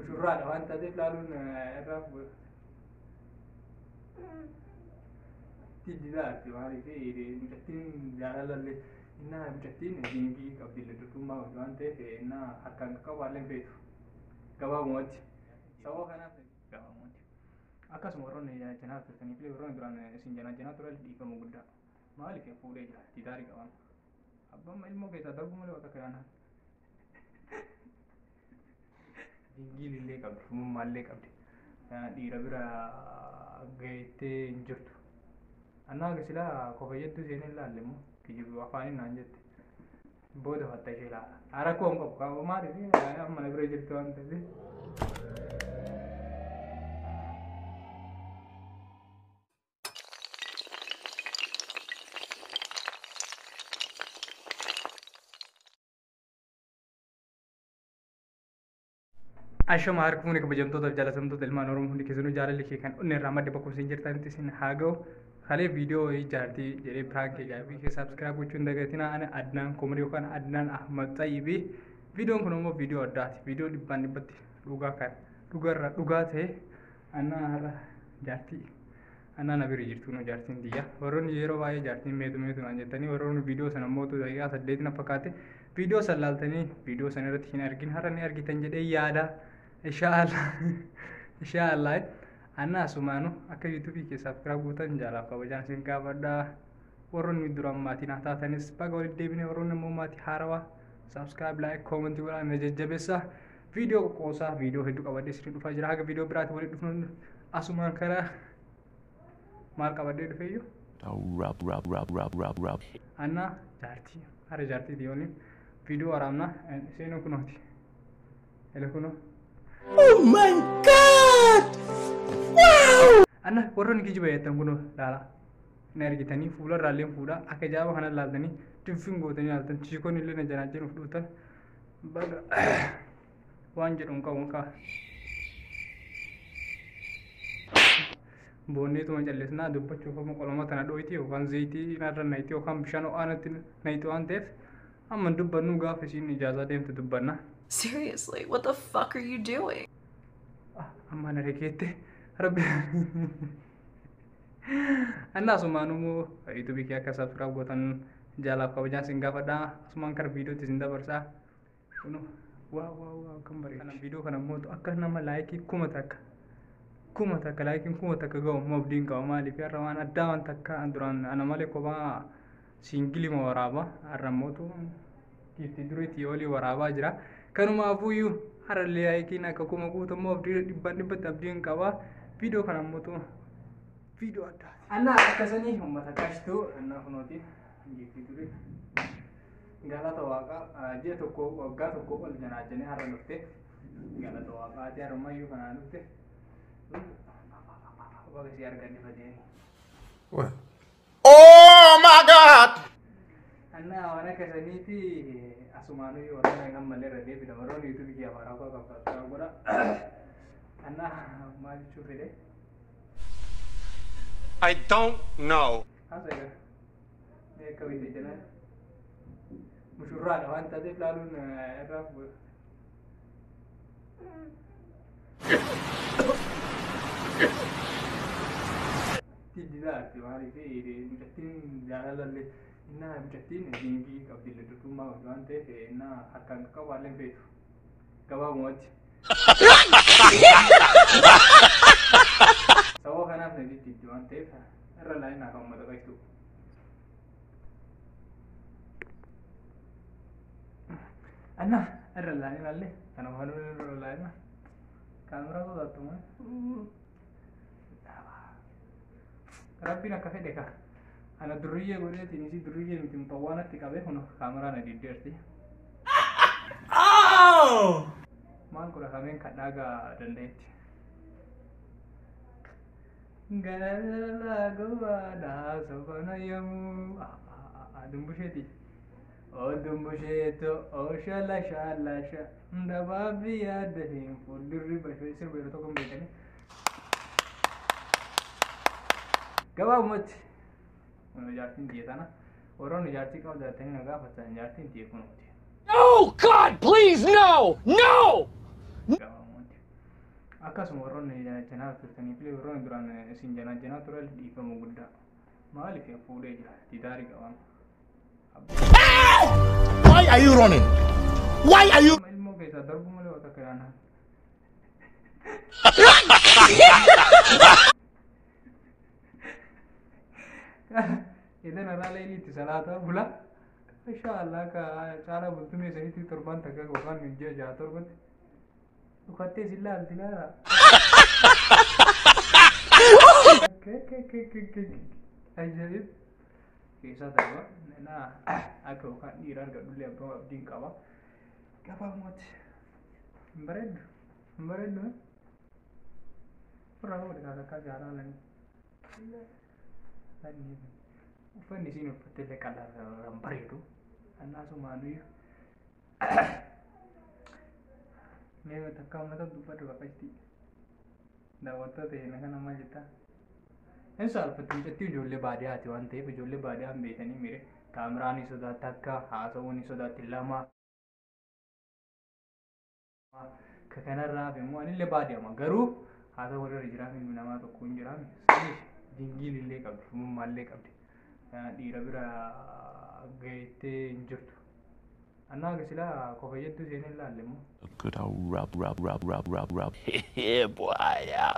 mushurraadha waan taateef laaluun irraa tiddidaatti maaliif mucattiin jaalalallee innaa mucattiin dingii qabdi leddutummaa waan ta'eef innaa harkaan qaqqabaallee feetu gabaabumatti sababa kanaaf gabaabumatti akkasuma warroonni janaa turtaniif illee warroonni duraan isin janaa ture dhiifama guddaa maaliif fuudhee jira titaarii qaban abbaan ilmoo keessaa darbuu malee bakka kiraanaa dingii illee qabdi mummaallee qabdi dhiira bira gaheettee hin jirtu annaa silaa kofayyattuu seenee ilaalle immoo kijibu afaanin naan jette booda fatta ishee laala rakkoo hin qabu qabu maaliif mana bira jirtu waan ta'eef Ashama harkuun kabajamtoota jaalatamtoota ilmaan Oromoo hundi keessanuu jaalalli kee kan onnee irraa madda bakka isin jirtanitti isin haa ga'u. Kalee viidiyoo ijaartii jedhee piraank eegaabii kee sabskiraayib gochuun dagatina ani Adnaan Koomrii yookaan Adnaan Ahmad Xayyibii. Viidiyoon kun immoo viidiyoo addaati. Viidiyoo dhibbaan dhibbatti dhugaa ta'e annaa har'a jaartii annaa na bira jirtu nu jaartiin diyya. Warroonni yeroo baay'ee jaartiin meetu naan jettanii warroonni viidiyoo sana immoo daqiiqaa 8 na fakkaate viidiyoo san laaltanii viidiyoo sana irratti hin argin har'a ni argitan jedhee yaada. Inshaallah anna asumanu akka YouTube ke subscribe gootan jala kabajaan isin gaafadha warroonni duraan maatiin haa taatanis baga walitti deebinee warroonni immoo maatii haarawaa subscribe like comment godhaan na jajjabeessa viidiyoo qoqqoosaa viidiyoo hedduu qabadhee isin dhufaa jira haga viidiyoo biraatti walitti dhufnu asumaan karaa maal qabadhee dhufeeyyu anna jaartii hara jaartii diyoonni viidiyoo waraabna seenuu kunooti ele kunoo Oh my god! Wow! Anna warroonni kijiba jettan kun laala. Na argitanii fuula irraalleen fuudha akka jaaba kana laaltanii tiffiin gootanii laaltan chiikoon illee na janaajeen of dhuutan baga waan jedhuun qabuun kaa. Boonneetuma calleesnaa dubbachuuf amma qoloma tana dhooyti yookaan zayitii narra nayti yookaan bishaan ho'aanatti nayti waan ta'eef amma dubbannu gaafa isiin ijaazaa deemte dubbanna. Seriously, what the fuck are you doing? Amma na rekeette rabbi anna asumaanu YouTube kee akka subscribe gootan jaalaaf kabajaan isin gaafadha asumaan kara viidiyootti isin dabarsaa kunu waa kan bareedu kana viidiyoo kana immoo akka nama laayikii kuma takka laayikiin kuma takka ga'u immoo abdiin qaba maaliif har'a waan addaa waan takka duraan ana malee kophaa siingilima waraaba har'a immoo giiftii duriitii olii waraabaa jira kanumaafuyyuu har'a laayikiin akka kuma guutummoo abdii dhibbatti abdiin qaba viidiyoo kana immoo viidiyoo addaa anna akkasanii uummata kaashtuu anna kunooti giiftii durii galata waaqaa ji'a tokko waggaa tokko ol janaajanii har'a dhufte galata waaqaati har'ummayyuu kanaa dhufte baga si arganne fadeeni Oh my god! Anna wana kasaniiti asumaanu yoo warra kan malee radee fi dabaroon YouTube kee afaan akka qabsaa'u godha anna maal jechuu fedhe I don't know. Hasa akka wayite jala mushurraadha waan taateef laaluun irraa tiddidaatti maaliif mucattiin jaalalallee innaa mucattiin dingii qabdi leddutummaa waan ta'eef innaa harkaan qaqqabaallee feetu gabaabumatti sababa kanaaf na jiddiitti waan ta'eef irra laayinaa kan uummata qaqqabtu anna irra laayinaallee kana maluun irra laayinaa kaameraa sodaattu Rabbiin akka fedhe ka ana durriyyee godheetiin isi durriyyee miti mutawwaanatti qabee kun kaameraa na diddeerti maal godha kameen kadhaagaa danda'etti galala gobaadhaa sobana yemmuu dumbusheeti dumbusheeto shalasha dabaabii yaadda hin fuuldurri bashee sirba yeroo tokko hin beekanii gabaabumatti kun ijaartiin dietana warroonni ijaartii qabu jaartanii na gaafatan ijaartiin kunuuti Oh God, please no! No! gabaabumatti akkasuma warroonni janaa turtanii fi warroonni duraan isin janaa ture dhiifamu guddaa maaliif fuudhee jira didaarii qabamu. Why are you running? Why are you? Ilmoo keessaa darbu malee wata kiraanaa. Idan irraa itti salaata bula. Inshallah ka caala bultumee sanitti torban takka yookaan ji'a ja'a torbatti. Dhukattee sillaa altilaara. Ajaa'ib. Keessa darba. Naa akka yookaan dhiiraa argadhullee abbaa abdiin qaba. Gabaabumatti. Bareeddu. Bareeddu. Furraa godhe kaasa akka jaalala. Uffanni isiin uffatte illee qal'aan bareedu. Annaasumaanuyyu. Mee takka uummata dubbadhu qaqashtii. Daawwattoota ta'e kana maal jettaa? Inni saalfattiin jetti ijoollee baadiyyaati waan ta'eef ijoollee baadiyyaa hin beekanii mire kaameraan ni sodaatti akka haasawuun ni sodaatti lama. Ka kanarraa immoo anillee baadiyyaama garuu haasawuu warra jiran ilmi namaa tokko hin jiraame. Dingiilillee qabdi, mummaallee qabdi. Dhiira bira gaheettee hin jirtu. Annaa agarsiisaa kofayyattuu seenee ilaalle immoo. Good old rub. Yeah, boy,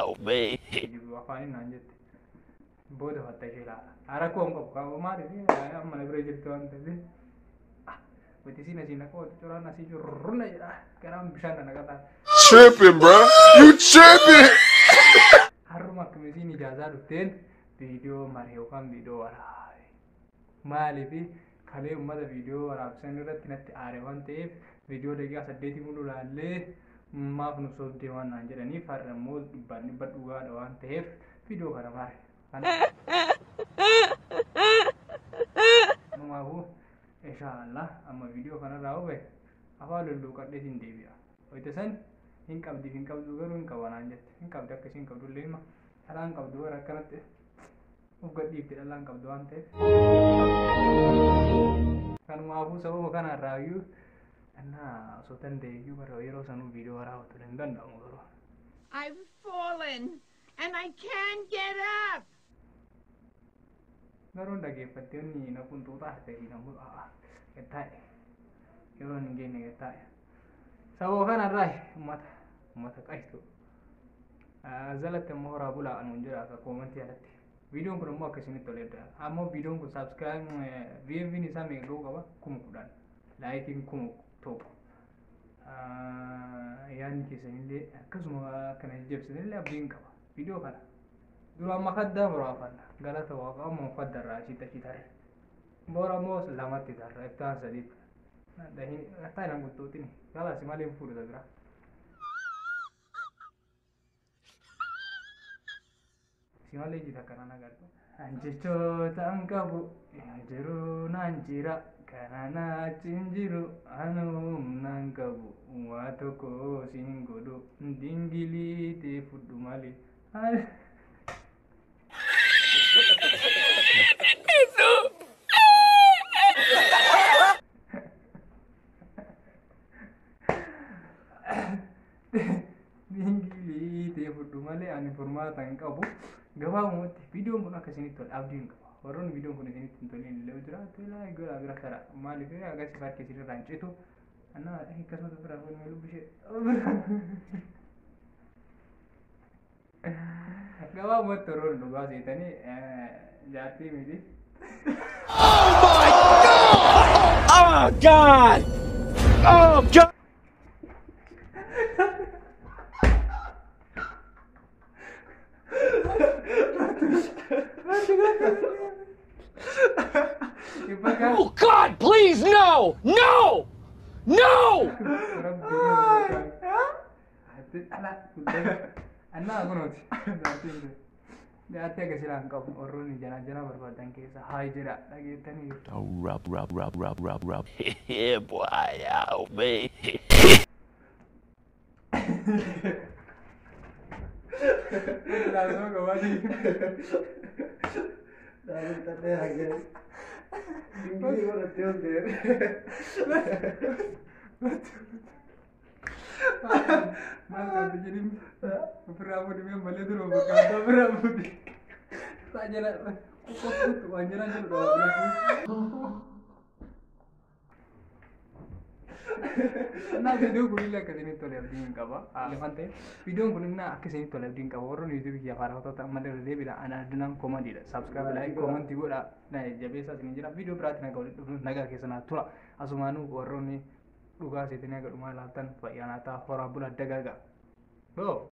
oh, man. Afaaniin naan jette. Booda fatta ishee ilaala. Rakkoo hin qabu qabu maaliif amma na bira jirtu waan ta'eef. Wanti siin asii naqoo coraan asii jirruna jedha. Garaan bishaan na naqataa. Tripping, bro. You tripping. Harruma akkamitiin ijaazaa dhufteen viidiyoo maree yookaan viidiyoo waraabee. Maaliif kalee uummata viidiyoo waraabsan irratti natti aare waan ta'eef viidiyoo daqiiqaa 8 mulu laallee maaf nu soofdee waan naan jedhaniif har'a immoo dhibba dhugaadha waan ta'eef viidiyoo kana maare. Numaafuu inshaallah amma viidiyoo kanarraa hube afaan lulluuqadhee siin deebi'a. Wayita san hin qabdi hin qabdu garuu hin qabanaan jette hin qabdi akkasiin qabdu illee hima dhalaan qabdu gara akkanatti uf gadhiifte dhalaan qabdu waan ta'eef. Kanumaafuu sababa kanarraayyuu annaa osoo danda'eeyyuu bara yeroo sanuu viidiyoo waraabatu hin danda'amu garuu. I've fallen and I can't get up. Garuu dhaggeeffattee inni na kuntuutaa ta'e namu taa'e yeroo hin geenye taa'e. Sababa kanarraa uummata qayyatu. Zalatti immoo horaa bulaa anuun jira akka koomantii alatti. Viidiyoon kun immoo akkasinitti toledha. Ammoo viidiyoon kun VV'n isaa meeqa ga'uu qaba? 10,000. Laayikiin 1,000. Yaadni keessanillee akkasuma kana jajjabsiisanillee abdiin qaba. Viidiyoo kana. Duraan makaddaa muraafannaa. Galata waaqa ammoo faddarraa asitti achi tare. Boora immoo lamatti tarra iftaan sadiitti. Thailand guutuutiin galas malee fuudhata bira. Si malee jita kanaan agartu. Anjechoota an qabu jiru naan jira kana naachiin jiru anuu naan qabu waa tokko siin godhu dingilii ta'e fudhu malee. Dingilii ta'e fudhu malee ani furmaata hin qabu. Gabaabumatti viidiyoon kun akkasinitti tole abdiin qaba. Warroonni viidiyoon kun isinitti hin tolle illee jiraatu ilaa gara bira kara. Maaliif agarsiisa harki isinirraa hin citu. Annaa akkasumatti bira fuudhee lubbu ishee. Gabaabumatti warroonni dhugaa seetanii jaartii miti. Oh, God! Oh, God! Oh, God, please, no! No! No! Annaa kunuuti. Jaartii akkasiidhaan qabu warroonni jana barbaadan keessa haa jira dhageettanii. Oh, rub. Yeah, boy, oh, man. Langsung ke bawah. Dari tadi aja. Tinggi kok detail deh. Masa jadi berapa dia balik dulu berkata berapa dia. Tak jalan. Kok tuh anjir udah. Nah video gue lihat ke sini tuh lihat di kabar. Levante video gue lihat ke sini tuh lihat di kabar orang YouTube ya para foto tak mana dia bilang anak denang komen tidak subscribe like komen tiga lah. Nah jadi biasa sini jadi video berarti nak kau naga ke sana tuh lah. Asumanu orang ni luka sini agak rumah latan pak yang atas orang bulan daga. Oh.